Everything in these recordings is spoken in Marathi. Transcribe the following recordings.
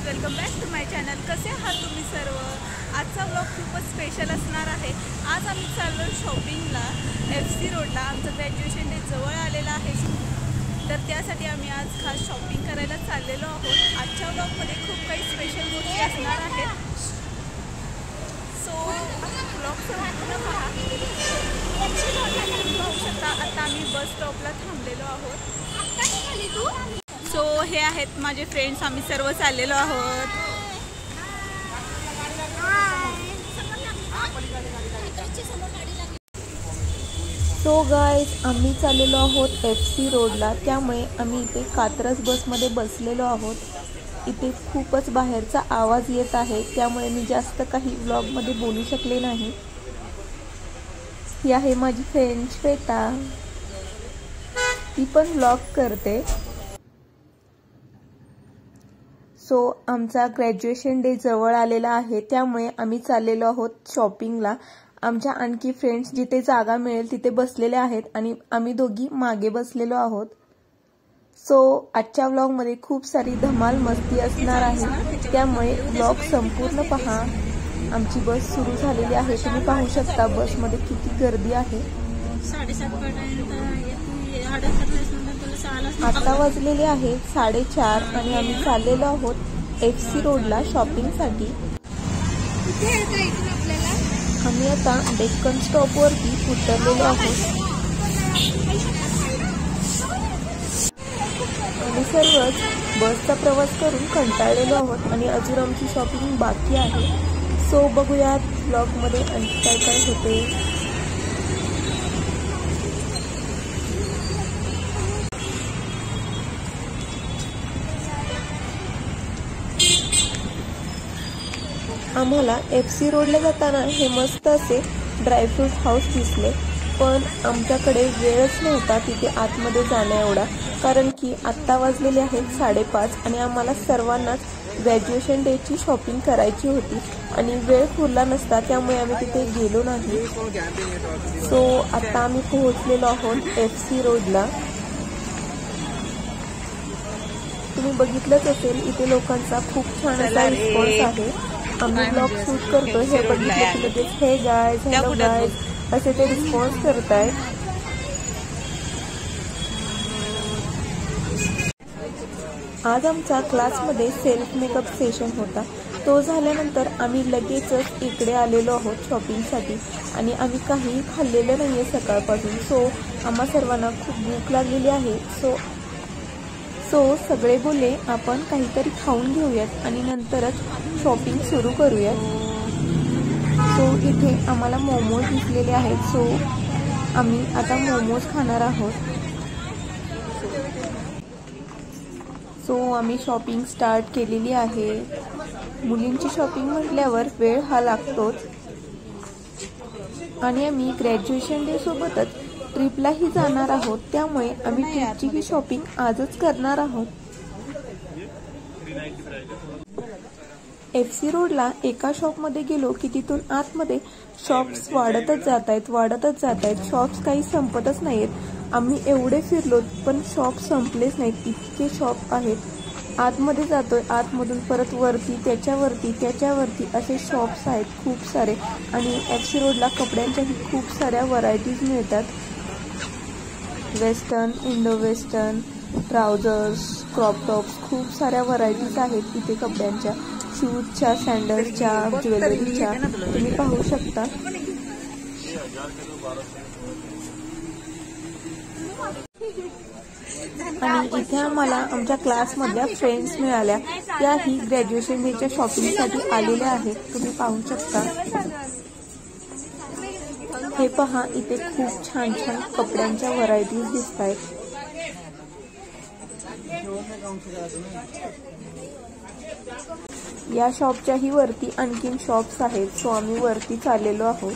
Welcome back to my channel. कसे आहात तुम्ही सर्व? आजचा व्लॉग खूपच स्पेशल असणार आहे। आज आम्ही चाललो शॉपिंगला FC रोडला। आमचं ग्रॅज्युएशन डे जवळ आलेला आहे, तर त्यासाठी आम्ही आज खास शॉपिंग करायला चाललेलो आहोत। आजच्या व्लॉगमध्ये खूप काही स्पेशल गोष्टी असणार आहेत, सो व्लॉग संपूर्ण पहा। पाहू शकता आता आम्ही बस स्टॉपला थांबलेलो आहोत। सो हे आहेत माझे फ्रेंड्स, आम्ही सर्व चाललेलो आहोत। सो गाइस, आम्ही चाललेलो आहोत FC रोडला, त्यामुळे आम्ही इथे कात्रज बसमध्ये बसलेलो आहोत। इथे खूपच बाहेरचा आवाज येत आहे, त्यामुळे मी जास्त काही व्लॉगमध्ये बोलू शकले नाही। ही आहे माझी फ्रेंड श्वेता, ती पण व्लॉग करते। सो आमचा ग्रॅज्युएशन डे जवळ आलेला आहे, त्यामुळे आम्ही चाललेलो आहोत शॉपिंगला। आमच्या आणखी फ्रेंड्स जिथे जागा मिळेल तिथे बसलेले आहेत आणि आम्ही दोघी मागे बसलेलो आहोत। सो आजच्या व्लॉगमध्ये खूप सारी धमाल मस्ती असणार आहे, त्यामुळे व्लॉग संपूर्ण पहा। आमची बस सुरू झालेली आहे, तुम्ही पाहू शकता बसमध्ये किती गर्दी आहे। आता वाजलेले आहे 4:30 आणि आम्ही चाललेलो आहोत FC रोडला शॉपिंगसाठी। आम्ही आता डेक्कन स्टॉपवरती उतरलेलो आहोत। आम्ही सर्वच बसचा प्रवास करून कंटाळलेलो आहोत आणि अजून आमची शॉपिंग बाकी आहे। सो बघूयात ब्लॉगमध्ये आणखी काय काय होते। आम्हाला FC रोडला जाताना हे मस्त असे ड्रायफ्रूट हाऊस दिसले, पण आमच्याकडे वेळच नव्हता तिथे आतमध्ये जाण्या एवढा, कारण की आत्ता वाजलेले आहेत 5:30 आणि आम्हाला सर्वांनाच ग्रॅज्युएशन डेची शॉपिंग करायची होती आणि वेळ पुरला नसता, त्यामुळे आम्ही तिथे गेलो नाही। सो आता आम्ही पोहोचलेलो आहोत FC रोडला। तुम्ही बघितलंच असेल इथे लोकांचा खूप छान असा रिस्पॉन्स आहे। आम्ही ब्लॉग शूट करतो हे बघितलं की लगेच हे गाइस, हॅलो गाइस असे ते रिस्पॉन्स करतायत। आज आमचा क्लासमध्ये सेल्फ मेकअप सेशन होता, तो झाल्यानंतर आम्ही लगेचच इकडे आलेलो आहोत शॉपिंगसाठी आणि आम्ही काही खाल्लेलं नाहीये सकाळपासून। सो आम्हा सर्वांना खूप भूक लागलेली आहे। सो सगळे बोलले आपण काहीतरी खाऊन घेऊयात आणि नंतरच शॉपिंग सुरू करूयात। सो इथे आम्हाला मोमोज दिसलेले आहेत, सो आम्ही आता मोमोज खाणार आहोत। सो आम्ही शॉपिंग स्टार्ट केलेली आहे। मुलींची शॉपिंग म्हटल्यावर वेळ हा लागतोच आणि आम्ही ग्रॅज्युएशन डे सोबतच ट्रिपलाही जाणार आहोत, त्यामुळे आम्ही ट्रिपची ही शॉपिंग आजच करणार आहोत। FC रोडला एका शॉपमध्ये गेलो की तिथून आतमध्ये शॉप्स वाढतच जात आहेत। शॉप्स काही संपतच नाहीत। आम्ही एवढे फिरलो पण शॉप संपलेच नाहीत, इतके शॉप आहेत। आतमध्ये जातोय, आतमधून परत वरती, त्याच्यावरती असे शॉप्स आहेत खूप सारे। आणि FC रोडला कपड्यांच्याही खूप साऱ्या व्हरायटीज मिळतात, western, Indo western, trousers, crop tops, खूप साऱ्या व्हरायटीज आहेत इथे कपड्यांच्या, शूजच्या, सॅन्डल्सच्या, ज्वेलरीच्या, तुम्ही पाहू शकता। आणि इथे आम्हाला आमच्या क्लासमधल्या फ्रेंड्स मिळाल्या, त्याही ग्रॅज्युएशन डेच्या शॉपिंगसाठी आलेल्या आहेत, तुम्ही पाहू शकता। हे पहा इथे खूप छान छान कपड्यांच्या व्हरायटीज दिसत आहेत। या शॉपच्याही वरती आणखीन शॉप्स आहेत, सो आम्ही वरती चाललेलो आहोत।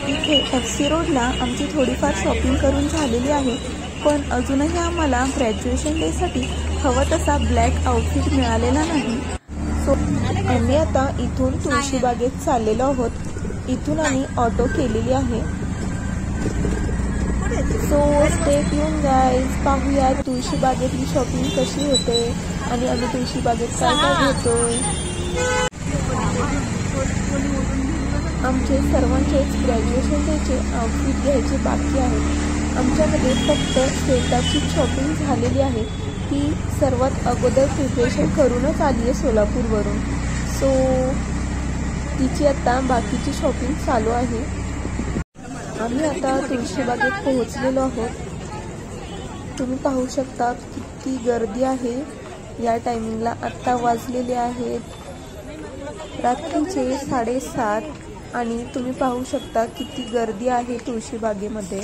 इथे FC रोडला आमची थोडीफार शॉपिंग करून झालेली आहे, पण अजूनही आम्हाला ग्रॅज्युएशन डेसाठी हवा तसा ब्लॅक आउटफिट मिळालेला नाही. सो आम्ही आता इथून तुळशीबागेत चाललेलो आहोत. इथून आम्ही ऑटो केलेली आहे. So stay tuned guys. पाहूया तुळशीबागेतली शॉपिंग कशी होते आणि आम्ही तुळशीबागेत काय काय घेतोय. आमचे सर्वांचेच ग्रॅज्युएशन डेचे आउटफिट घ्यायचे बाकी आहेत. आमच्यामध्ये फक्त स्वेताची शॉपिंग झालेली आहे. ती सर्वात अगोदर प्रिपरेशन करूनच आली आहे सोलापूरवरून. सो तिची आता बाकीची शॉपिंग चालू आहे. आम्ही आता तुळशीबागेत पोहोचलेलो आहोत. तुम्ही पाहू शकता किती गर्दी आहे या टायमिंगला. आत्ता वाजलेले आहेत रात्रीचे 7:30 आणि तुम्ही पाहू शकता किती गर्दी आहे तुळशीबागेमध्ये.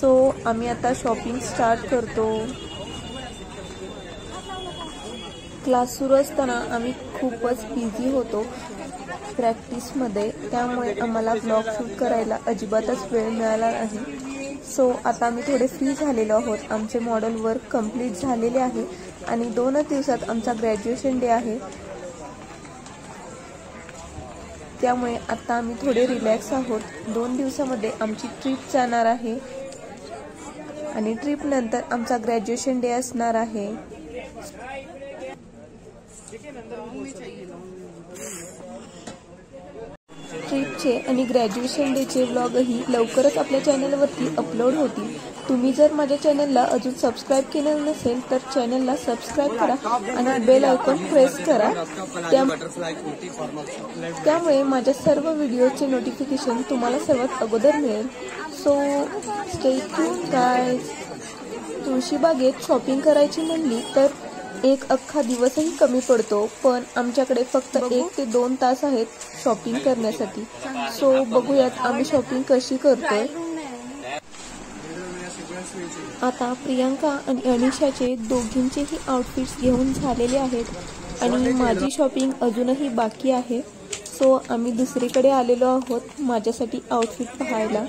सो आम्ही आता शॉपिंग स्टार्ट करतो. क्लास सुरू असताना आम्ही खूपच बिझी होतो प्रॅक्टिसमध्ये, त्यामुळे आम्हाला ब्लॉग शूट करायला अजिबातच वेळ मिळाला नाही. सो आता आम्ही थोडे फ्री झालेलो आहोत. आमचे मॉडेल वर्क कंप्लीट झालेले आहे आणि 2 दिवसात आमचा ग्रॅज्युएशन डे आहे. त्यामुळे आता आम्ही थोडे रिलॅक्स आहोत. 2 दिवसामध्ये आमची ट्रिप जाणार आहे आणि ट्रिप नंतर आमचा ग्रॅज्युएशन डे असणार आहे. ट्रिपचे आणि ग्रॅज्युएशन डेचे व्लॉगही लवकरच आपल्या चॅनलवरती अपलोड होतील. तुम्ही जर माझ्या चॅनलला अजून सबस्क्राईब केलेलं नसेल तर चॅनलला सबस्क्राईब करा आणि बेल आयकॉन प्रेस करा. त्यामुळे माझ्या सर्व व्हिडिओचे नोटिफिकेशन तुम्हाला सर्वात अगोदर मिळेल. So stay tuned guys. तुळशीबागेत शॉपिंग करायची म्हणली तर एक अख्खा दिवसही कमी पडतो, पण आमच्याकडे फक्त 1 ते 2 तास आहेत शॉपिंग करण्यासाठी. सो बघूयात आम्ही शॉपिंग कशी करतोय. आता प्रियांका आणि अनिशाचे दोघींचेही आउटफिट्स घेऊन झालेले आहेत आणि माझी शॉपिंग अजूनही बाकी आहे. सो आम्ही दुसरीकडे आलेलो आहोत माझ्यासाठी आउटफिट पाहायला.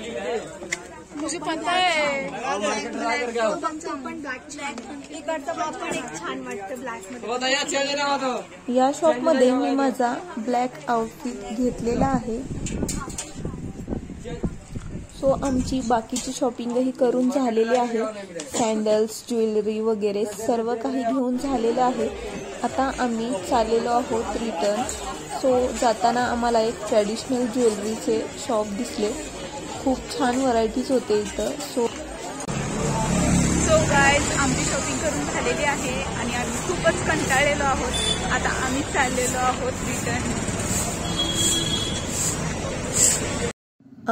या शॉपमध्ये मी माझा ब्लॅक आउटफिट घेतलेला आहे. सो आमची बाकीची शॉपिंगही करून झालेली आहे. सँडल्स, ज्वेलरी वगैरे सर्व काही घेऊन झालेलं आहे. आता आम्ही चाललेलो आहोत रिटर्न. सो जाताना आम्हाला एक ट्रॅडिशनल ज्वेलरीचे शॉप दिसले. खूप छान व्हरायटीज होते इथं. सो गाईज आमची शॉपिंग करून झालेली आहे आणि आम्ही खूपच कंटाळलेलो आहोत. आता आम्ही चाललेलो आहोत रिटर्न.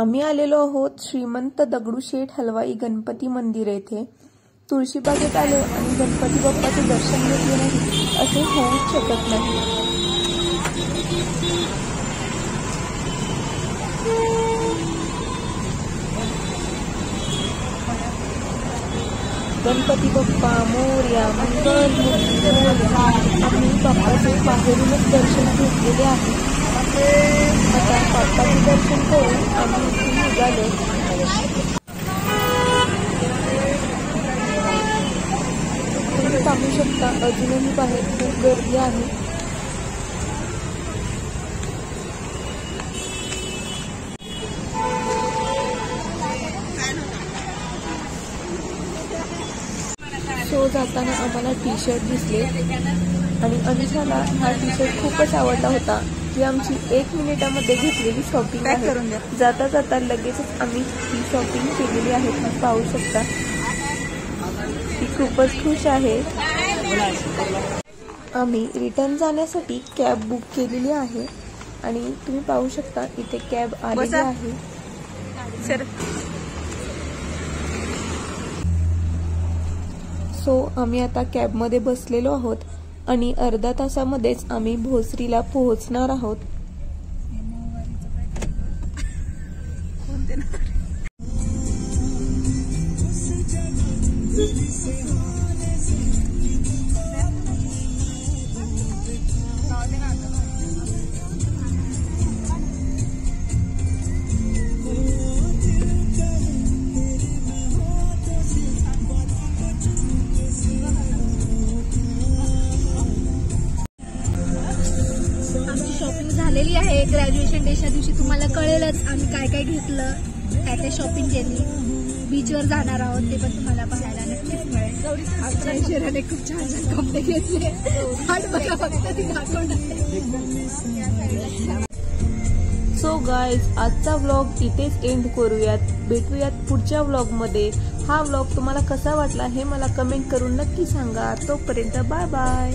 आम्ही आलेलो आहोत श्रीमंत दगडूशेठ हलवाई गणपती मंदिर येथे. तुळशीबागेत आलो आणि गणपती बाप्पाचे दर्शन घेतले नाही असे होऊच शकत नाही. गणपती बाप्पा मोरया, मंगल मूर्ती मोरया. आम्ही बाप्पाचे बाहेरूनच दर्शन घेतलेले आहे. आता बाप्पाचे दर्शन करून आम्ही इथून निघालो. तुम्ही पाहू शकता अजूनही बाहेर खूप गर्दी आहे. सो जाताना आम्हाला टी-शर्ट दिसले आणि अनिशाला हा टी-शर्ट खूपच आवडला होता. ही आमची 1 मिनिटामध्ये घेतलेली शॉपिंग आहे. जाता जाता लगेचच आम्ही ही शॉपिंग केलेली आहे. तुम्ही पाहू शकता ती खूपच खुश आहे. आम्ही रिटर्न जाण्यासाठी कॅब बुक केलेली आहे आणि तुम्ही पाहू शकता इथे कॅब आलेली आहे. सो आम्ही आता कॅबमध्ये बसलेलो आहोत आणि अर्ध्या तासामध्येच आम्ही भोसरीला पोहोचणार आहोत. ग्रॅज्युएशन डेच्या दिवशी तुम्हाला कळेलच आम्ही काय काय घेतलं, काय काय शॉपिंग केली. बीचवर जाणार आहोत ते पण तुम्हाला पाहायला नक्कीच मिळेल. आमच्या ऐश्वर्याने खूप छान छान कपडे घेतले. बघा फक्त ती दाखवणार. सो गाईज, आजचा व्लॉग इथेच एंड करूयात. भेटूयात पुढच्या व्लॉगमध्ये. हा व्लॉग तुम्हाला कसा वाटला हे मला कमेंट करून नक्की सांगा. तोपर्यंत बाय बाय.